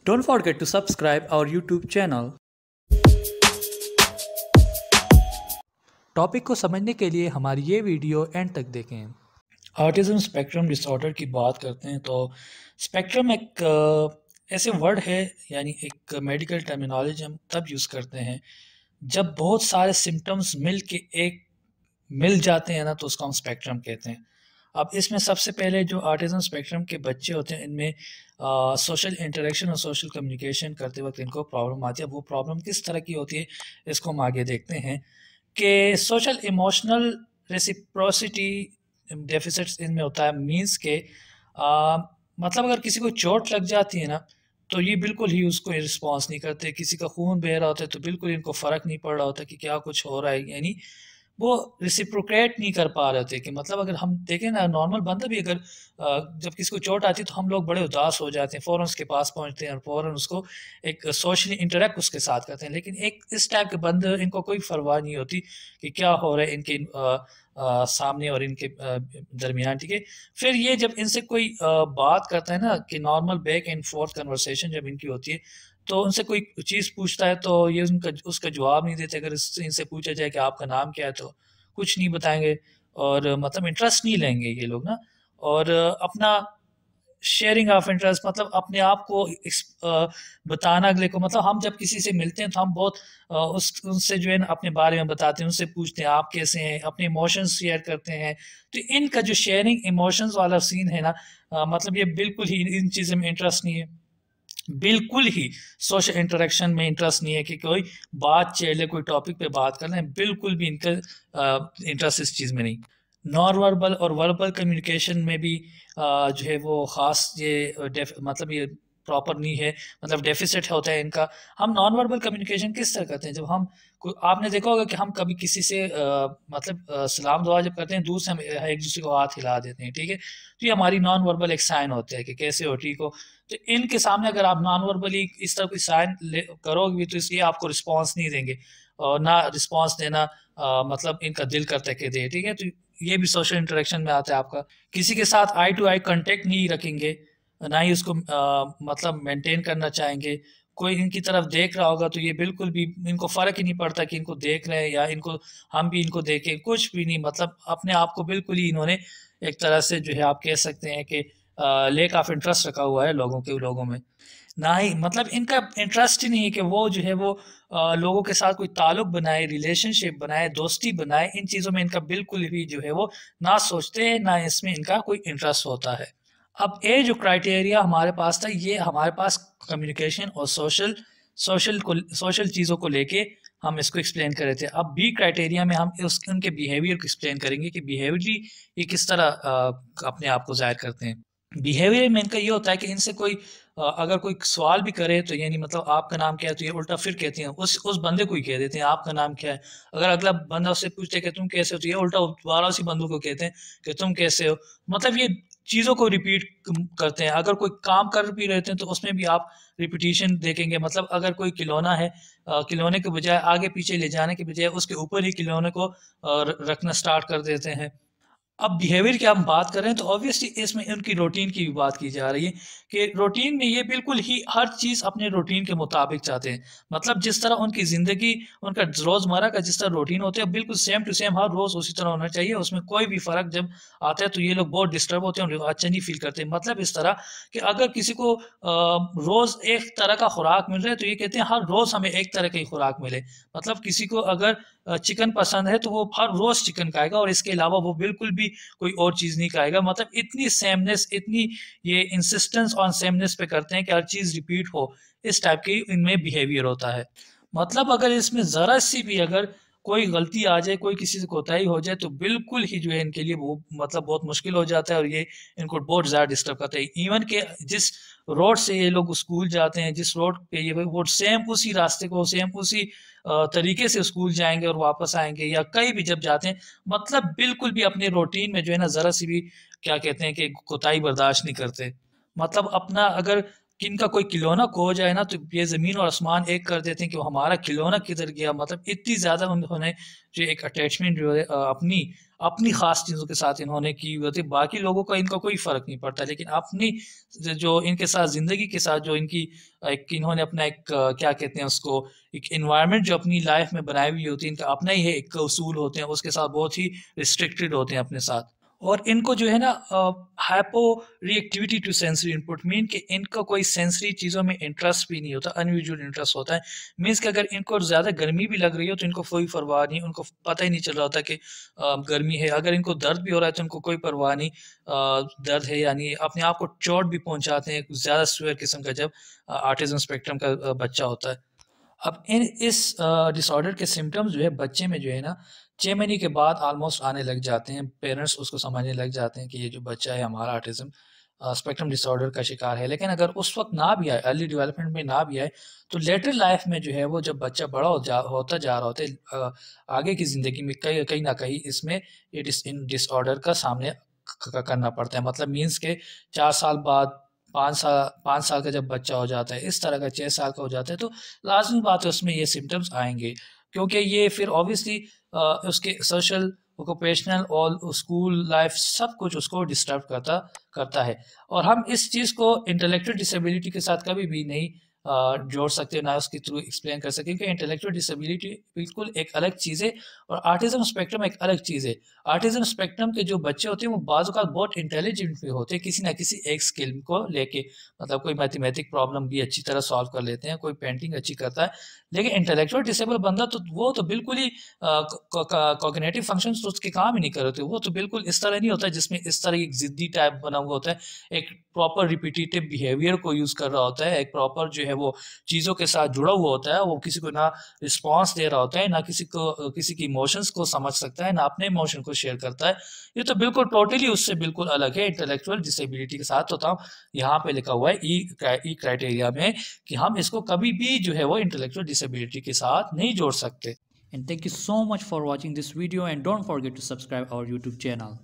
Don't forget to subscribe our YouTube channel. Topic को समझने के लिए हमारी ये वीडियो एंड तक देखें। ऑटिज़म स्पेक्ट्रम डिसऑर्डर की बात करते हैं तो स्पेक्ट्रम एक ऐसे वर्ड है, यानी एक मेडिकल टर्मिनोलॉजी हम तब यूज़ करते हैं जब बहुत सारे सिम्टम्स मिल जाते हैं ना, तो उसको हम स्पेक्ट्रम कहते हैं। अब इसमें सबसे पहले जो ऑटिज़म स्पेक्ट्रम के बच्चे होते हैं, इनमें सोशल इंटरेक्शन और सोशल कम्युनिकेशन करते वक्त इनको प्रॉब्लम आती है। वो प्रॉब्लम किस तरह की होती है, इसको हम आगे देखते हैं कि सोशल इमोशनल रेसिप्रोसिटी डेफिसिट्स इनमें होता है। मीन्स के मतलब अगर किसी को चोट लग जाती है ना, तो ये बिल्कुल ही उसको रिस्पॉन्स नहीं करते। किसी का खून बह रहा होता है तो बिल्कुल इनको फ़र्क नहीं पड़ रहा होता कि क्या कुछ हो रहा है, यानी वो रिसिप्रोकेट नहीं कर पा रहे थे। कि मतलब अगर हम देखें ना, नॉर्मल बंदा भी अगर जब किसी को चोट आती है तो हम लोग बड़े उदास हो जाते हैं, फ़ौरन उसके पास पहुंचते हैं और फ़ौरन उसको एक सोशली इंटरेक्ट उसके साथ करते हैं। लेकिन एक इस टाइप के बंदे, इनको कोई परवाह नहीं होती कि क्या हो रहा है इनके सामने और इनके दरमियान, ठीक है। फिर ये जब इनसे कोई बात करता है ना, कि normal back and fourth conversation जब इनकी होती है, तो उनसे कोई चीज़ पूछता है तो ये उसका जवाब नहीं देते। अगर इनसे पूछा जाए कि आपका नाम क्या है, तो कुछ नहीं बताएंगे और मतलब इंटरेस्ट नहीं लेंगे ये लोग ना। और अपना शेयरिंग ऑफ इंटरेस्ट, मतलब अपने आप को बताना अगले को। मतलब हम जब किसी से मिलते हैं तो हम बहुत उनसे जो है ना अपने बारे में बताते हैं, उनसे पूछते हैं आप कैसे हैं, अपने इमोशंस शेयर करते हैं। तो इनका जो शेयरिंग इमोशंस वाला सीन है ना, मतलब ये बिल्कुल ही इन चीज़ों में इंटरेस्ट नहीं है। बिल्कुल ही सोशल इंटरेक्शन में इंटरेस्ट नहीं है कि कोई बात छेड़ ले, कोई टॉपिक पे बात कर लें, बिल्कुल भी इनका इंटरेस्ट इस चीज़ में नहीं। नॉन वर्बल और वर्बल कम्युनिकेशन में भी जो है वो ख़ास ये मतलब ये प्रॉपर नहीं है, मतलब डेफिसिट होता है इनका। हम नॉन वर्बल कम्युनिकेशन किस तरह करते हैं, जब हम आपने देखा होगा कि हम कभी किसी से मतलब सलाम दुआ जब करते हैं, दूर से हम एक दूसरे को हाथ हिला देते हैं, ठीक है। तो ये हमारी नॉन वर्बल एक साइन होता है कि कैसे हो, ठीक हो। तो इनके सामने अगर आप नॉन वर्बली इस तरह कोई साइन करोगे तो इसलिए आपको रिस्पॉन्स नहीं देंगे, और ना रिस्पॉन्स देना मतलब इनका दिल करता है कि दे, ठीक है। तो ये भी सोशल इंटरेक्शन में आता है आपका। किसी के साथ आई टू आई कांटेक्ट नहीं रखेंगे, ना ही उसको मतलब मेंटेन करना चाहेंगे। कोई इनकी तरफ देख रहा होगा तो ये बिल्कुल भी इनको फ़र्क ही नहीं पड़ता कि इनको देख रहे हैं या इनको हम भी इनको देखें, कुछ भी नहीं। मतलब अपने आप को बिल्कुल ही इन्होंने एक तरह से जो है आप कह सकते हैं कि लेक ऑफ इंटरेस्ट रखा हुआ है लोगों में। ना ही मतलब इनका इंटरेस्ट ही नहीं है कि वो जो है वो लोगों के साथ कोई ताल्लुक बनाए, रिलेशनशिप बनाए, दोस्ती बनाए। इन चीज़ों में इनका बिल्कुल भी जो है वो ना सोचते हैं, ना इसमें इनका कोई इंटरेस्ट होता है। अब ये जो क्राइटेरिया हमारे पास था, ये हमारे पास कम्युनिकेशन और सोशल चीज़ों को लेके हम इसको एक्सप्लेन कर रहे थे। अब बी क्राइटेरिया में हम उनके बिहेवियर को एक्सप्लेन करेंगे कि बिहेवियरली ये किस तरह अपने आप को ज़ाहिर करते हैं। बिहेवियर में इनका ये होता है कि इनसे कोई अगर कोई सवाल भी करे तो यानी मतलब आपका नाम क्या है, तो ये उल्टा फिर कहते हैं उस बंदे को ही कह देते हैं आपका नाम क्या है। अगर अगला बंदा उससे पूछते हैं कि तुम कैसे हो, तो ये उल्टा दोबारा उसी बंदू को कहते हैं कि तुम कैसे हो। मतलब ये चीज़ों को रिपीट करते हैं। अगर कोई काम कर भी रहते हैं तो उसमें भी आप रिपीटिशन देखेंगे। मतलब अगर कोई खिलौना है, खिलौने के बजाय आगे पीछे ले जाने के बजाय उसके ऊपर ही खिलौने को रखना स्टार्ट कर देते हैं। अब बिहेवियर की हम बात करें तो ऑब्वियसली इसमें उनकी रूटीन की भी बात की जा रही है कि रूटीन में ये बिल्कुल ही हर चीज़ अपने रूटीन के मुताबिक चाहते हैं। मतलब जिस तरह उनकी ज़िंदगी, उनका रोज़मर्रा का जिस तरह रूटीन होता है, बिल्कुल सेम टू सेम हर रोज़ उसी तरह होना चाहिए। उसमें कोई भी फ़र्क जब आता है तो ये लोग बहुत डिस्टर्ब होते हैं और अच्छा नहीं फील करते। मतलब इस तरह कि अगर किसी को रोज़ एक तरह का खुराक मिल रहा है तो ये कहते हैं हर रोज़ हमें एक तरह की खुराक मिले। मतलब किसी को अगर चिकन पसंद है तो वो हर रोज़ चिकन खाएगा और इसके अलावा वो बिल्कुल भी कोई और चीज़ नहीं खाएगा। मतलब इतनी सेमनेस, इतनी ये इंसिस्टेंस ऑन सेमनेस पे करते हैं कि हर चीज़ रिपीट हो, इस टाइप की इनमें बिहेवियर होता है। मतलब अगर इसमें ज़रा सी भी अगर कोई गलती आ जाए, कोई किसी से कोताही हो जाए तो बिल्कुल ही जो है इनके लिए वो मतलब बहुत मुश्किल हो जाता है और ये इनको बहुत ज़्यादा डिस्टर्ब करता है। इवन के जिस रोड से ये लोग स्कूल जाते हैं, जिस रोड पे ये वो सेम उसी रास्ते को सेम उसी तरीके से स्कूल जाएँगे और वापस आएँगे, या कहीं भी जब जाते हैं, मतलब बिल्कुल भी अपने रूटीन में जो है ना ज़रा सी भी क्या कहते हैं कि कोताही बर्दाश्त नहीं करते। मतलब अपना अगर कि इनका कोई खिलौना खो जाए ना, तो ये ज़मीन और आसमान एक कर देते हैं कि वो हमारा खिलौना किधर गया। मतलब इतनी ज़्यादा उन्होंने जो एक अटैचमेंट जो है अपनी अपनी ख़ास चीज़ों के साथ इन्होंने की हुई होती है। बाकी लोगों का इनका कोई फ़र्क नहीं पड़ता, लेकिन अपनी जो इनके साथ ज़िंदगी के साथ जो इनकी एक इन्होंने अपना एक क्या कहते हैं उसको, एक एनवायरनमेंट जो अपनी लाइफ में बनाई हुई होती है, इनका अपना ही है एक उसूल होते हैं, उसके साथ बहुत ही रिस्ट्रिक्टेड होते हैं अपने साथ। और इनको जो है ना hypo reactivity to sensory input, mean कि इनको कोई सेंसरी चीज़ों में इंटरेस्ट भी नहीं होता, अनयूजुअल इंटरेस्ट होता है। मीन्स कि अगर इनको ज़्यादा गर्मी भी लग रही हो तो इनको कोई परवाह नहीं, उनको पता ही नहीं चल रहा होता कि गर्मी है। अगर इनको दर्द भी हो रहा है तो इनको कोई परवाह नहीं, दर्द है, यानी अपने आप को चोट भी पहुंचाते हैं ज़्यादा सीवियर किस्म का जब ऑटिज्म स्पेक्ट्रम का बच्चा होता है। अब इस डिसऑर्डर के सिम्टम्स जो है बच्चे में जो है ना 6 महीने के बाद ऑलमोस्ट आने लग जाते हैं। पेरेंट्स उसको समझने लग जाते हैं कि ये जो बच्चा है हमारा ऑटिज्म स्पेक्ट्रम डिसऑर्डर का शिकार है। लेकिन अगर उस वक्त ना भी आए, अर्ली डेवलपमेंट में ना भी आए, तो लेटर लाइफ में जो है वो जब बच्चा बड़ा होता जा रहा होता है, आगे की ज़िंदगी में कहीं कहीं ना कहीं इसमें ये इन डिसऑर्डर का सामने करना पड़ता है। मतलब मीन्स के 4 साल बाद, 5 साल का जब बच्चा हो जाता है, इस तरह का 6 साल का हो जाता है, तो लाज़मी बात है उसमें ये सिम्टम्स आएँगे। क्योंकि ये फिर ऑब्वियसली उसके सोशल, ऑक्यूपेशनल और स्कूल लाइफ सब कुछ उसको डिस्टर्ब करता है। और हम इस चीज़ को इंटेलेक्चुअल डिसेबिलिटी के साथ कभी भी नहीं जोड़ सकते, ना उसके थ्रू एक्सप्लेन कर सकते, क्योंकि इंटेलेक्चुअल डिसेबिलिटी बिल्कुल एक अलग चीज़ है और ऑटिज़्म स्पेक्ट्रम एक अलग चीज़ है। ऑटिज़्म स्पेक्ट्रम के जो बच्चे होते हैं वो बाज़ औक़ात बहुत इंटेलिजेंट भी होते हैं किसी न किसी एक स्किल को लेके। मतलब कोई मैथमेटिक प्रॉब्लम भी अच्छी तरह सॉल्व कर लेते हैं, कोई पेंटिंग अच्छी करता है। लेकिन इंटेलेक्चुअल डिसेबल बंदा तो वो तो बिल्कुल ही कॉग्निटिव फंक्शंस तो उसके काम ही नहीं कर रहे होते। वो तो बिल्कुल इस तरह नहीं होता जिसमें इस तरह एक ज़िद्दी टाइप बना हुआ होता है, एक प्रॉपर रिपिटिटिव बिहेवियर को यूज़ कर रहा होता है, एक प्रॉपर जो है वो चीज़ों के साथ जुड़ा हुआ होता है। वो किसी को ना रिस्पॉन्स दे रहा होता है, ना किसी की इमोशंस को समझ सकता है, ना अपने इमोशन को शेयर करता है। ये तो बिल्कुल टोटली उससे बिल्कुल अलग है इंटेलेक्चुअल डिसेबिलिटी के साथ। तो तब यहाँ पे लिखा हुआ है ई क्राइटेरिया में कि हम इसको कभी भी जो है वो इंटेलेक्चुअल डिसेबिलिटी के साथ नहीं जोड़ सकते। And thank you so much for watching this video, and don't forget to subscribe our YouTube channel.